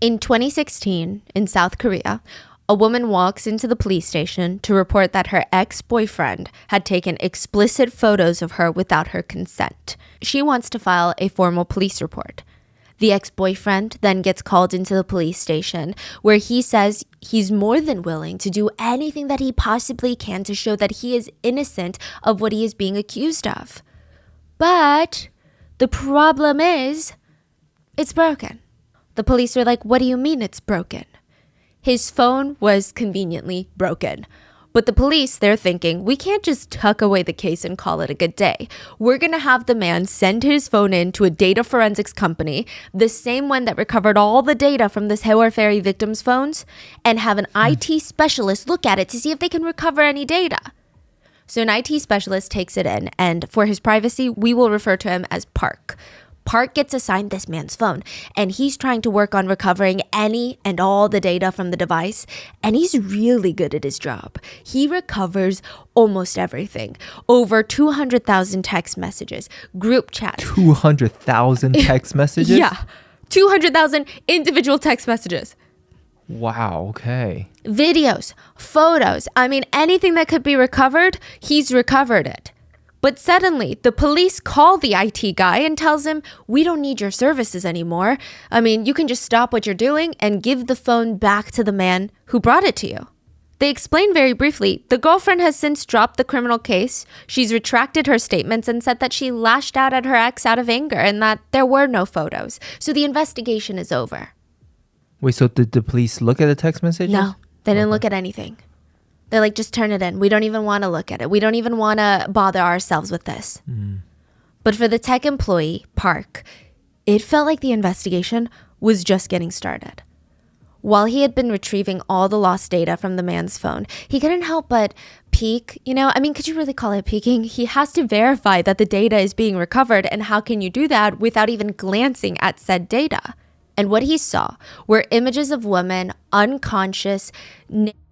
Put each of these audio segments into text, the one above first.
In 2016, in South Korea, a woman walks into the police station to report that her ex-boyfriend had taken explicit photos of her without her consent. She wants to file a formal police report. The ex-boyfriend then gets called into the police station, where he says he's more than willing to do anything that he possibly can to show that he is innocent of what he is being accused of. But the problem is, it's broken. The police are like, what do you mean it's broken? His phone was conveniently broken. But the police, they're thinking, we can't just tuck away the case and call it a good day. We're going to have the man send his phone in to a data forensics company, the same one that recovered all the data from this Haewol Ferry victims' phones, and have an IT specialist look at it to see if they can recover any data. So an IT specialist takes it in, and for his privacy, we will refer to him as Park. Park gets assigned this man's phone, and he's trying to work on recovering any and all the data from the device, and he's really good at his job. He recovers almost everything. Over 200,000 text messages, group chats. 200,000 text messages? Yeah, 200,000 individual text messages. Wow, okay. Videos, photos, anything that could be recovered, he's recovered it. But suddenly, the police call the IT guy and tells him, we don't need your services anymore. You can just stop what you're doing and give the phone back to the man who brought it to you. They explain very briefly, the girlfriend has since dropped the criminal case. She's retracted her statements and said that she lashed out at her ex out of anger and that there were no photos. So the investigation is over. Wait, so did the police look at the text messages? No, they didn't look at anything. They're like, just turn it in. We don't even want to look at it. We don't even want to bother ourselves with this. But for the tech employee, Park, it felt like the investigation was just getting started. While he had been retrieving all the lost data from the man's phone, he couldn't help but peek. Could you really call it peeking? He has to verify that the data is being recovered. And how can you do that without even glancing at said data? And what he saw were images of women unconscious,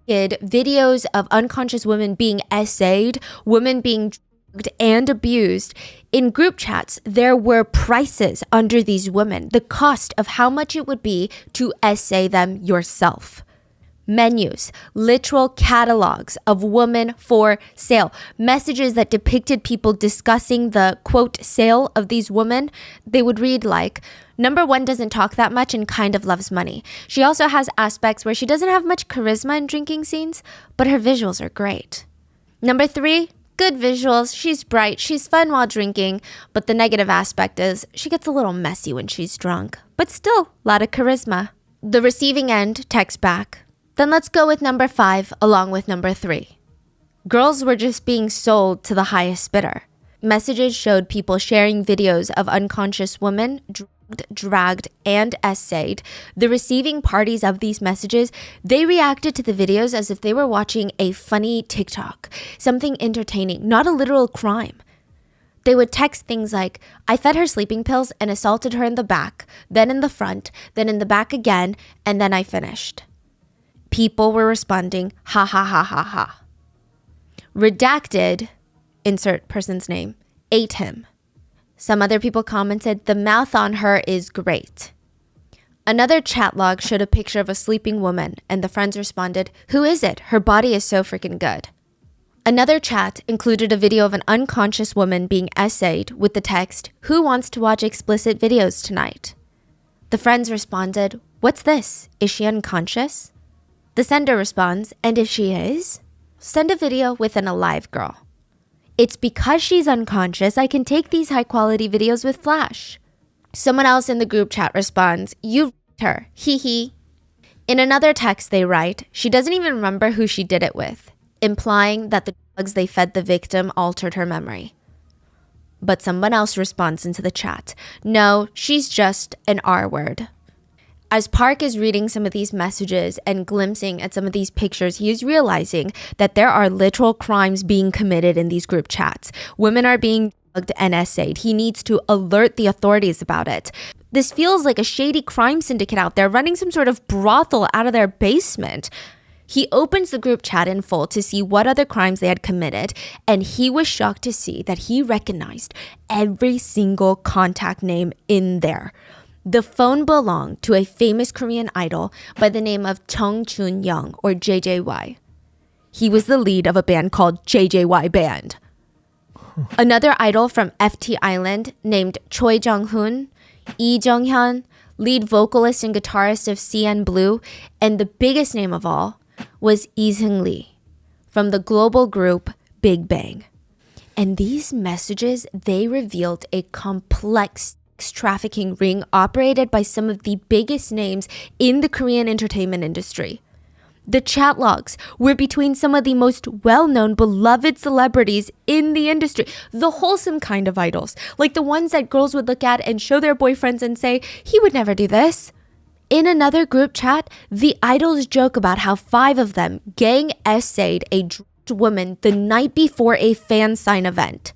videos of unconscious women being essayed, women being drugged and abused. In group chats, there were prices under these women, the cost of how much it would be to essay them yourself. Menus, literal catalogs of women for sale, messages that depicted people discussing the, quote, sale of these women. They would read like, number one doesn't talk that much and kind of loves money. She also has aspects where she doesn't have much charisma in drinking scenes, but her visuals are great. Number three, good visuals. She's bright. She's fun while drinking, but the negative aspect is she gets a little messy when she's drunk, but still a lot of charisma. The receiving end texts back, then let's go with number 5 along with number 3. Girls were just being sold to the highest bidder. Messages showed people sharing videos of unconscious women drugged, dragged, and essayed. The receiving parties of these messages, they reacted to the videos as if they were watching a funny TikTok, something entertaining, not a literal crime. They would text things like, I fed her sleeping pills and assaulted her in the back, then in the front, then in the back again, and then I finished. People were responding, ha ha ha ha ha. Redacted, insert person's name, ate him. Some other people commented, the mouth on her is great. Another chat log showed a picture of a sleeping woman, and the friends responded, who is it? Her body is so freaking good. Another chat included a video of an unconscious woman being essayed with the text, who wants to watch explicit videos tonight? The friends responded, what's this? Is she unconscious? The sender responds, and if she is, send a video with an alive girl. It's because she's unconscious I can take these high-quality videos with Flash. Someone else in the group chat responds, you raped her, hee hee. In another text they write, she doesn't even remember who she did it with, implying that the drugs they fed the victim altered her memory. But someone else responds into the chat, no, she's just an R word. As Park is reading some of these messages and glimpsing at some of these pictures, he is realizing that there are literal crimes being committed in these group chats. Women are being drugged and essayed. He needs to alert the authorities about it. This feels like a shady crime syndicate out there running some sort of brothel out of their basement. He opens the group chat in full to see what other crimes they had committed, and he was shocked to see that he recognized every single contact name in there. The phone belonged to a famous Korean idol by the name of Chung Chun-young, or JJY. He was the lead of a band called JJY Band. Another idol from FT Island named Choi Jung-hoon, Lee Jung-hyun, lead vocalist and guitarist of CN Blue, and the biggest name of all was Lee Seung-lee from the global group Big Bang. And these messages, they revealed a complex trafficking ring operated by some of the biggest names in the Korean entertainment industry. The chat logs were between some of the most well-known, beloved celebrities in the industry, the wholesome kind of idols, like the ones that girls would look at and show their boyfriends and say, he would never do this. In another group chat, the idols joke about how 5 of them gang essayed a drugged woman the night before a fan sign event.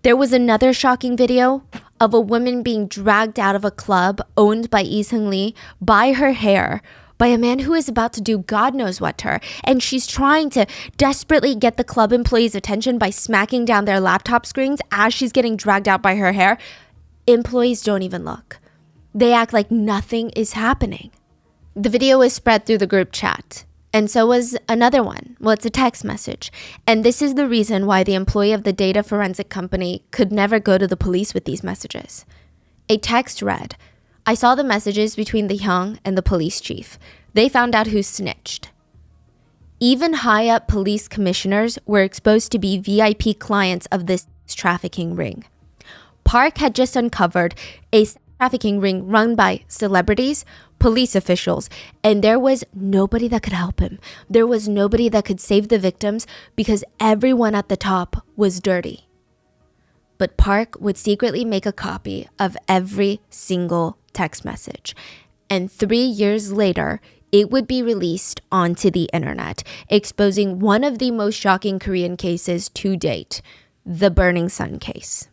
There was another shocking video of a woman being dragged out of a club owned by Lee Seung-lee by her hair by a man who is about to do God knows what to her, and she's trying to desperately get the club employees' attention by smacking down their laptop screens as she's getting dragged out by her hair. Employees don't even look. They act like nothing is happening. The video was spread through the group chat. And so was another one. Well, it's a text message. And this is the reason why the employee of the data forensic company could never go to the police with these messages. A text read, I saw the messages between the Hyung and the police chief. They found out who snitched. Even high-up police commissioners were exposed to be VIP clients of this trafficking ring. Park had just uncovered a trafficking ring run by celebrities, police officials, and there was nobody that could help him. There was nobody that could save the victims because everyone at the top was dirty. But Park would secretly make a copy of every single text message. And 3 years later, it would be released onto the internet, exposing one of the most shocking Korean cases to date, the Burning Sun case.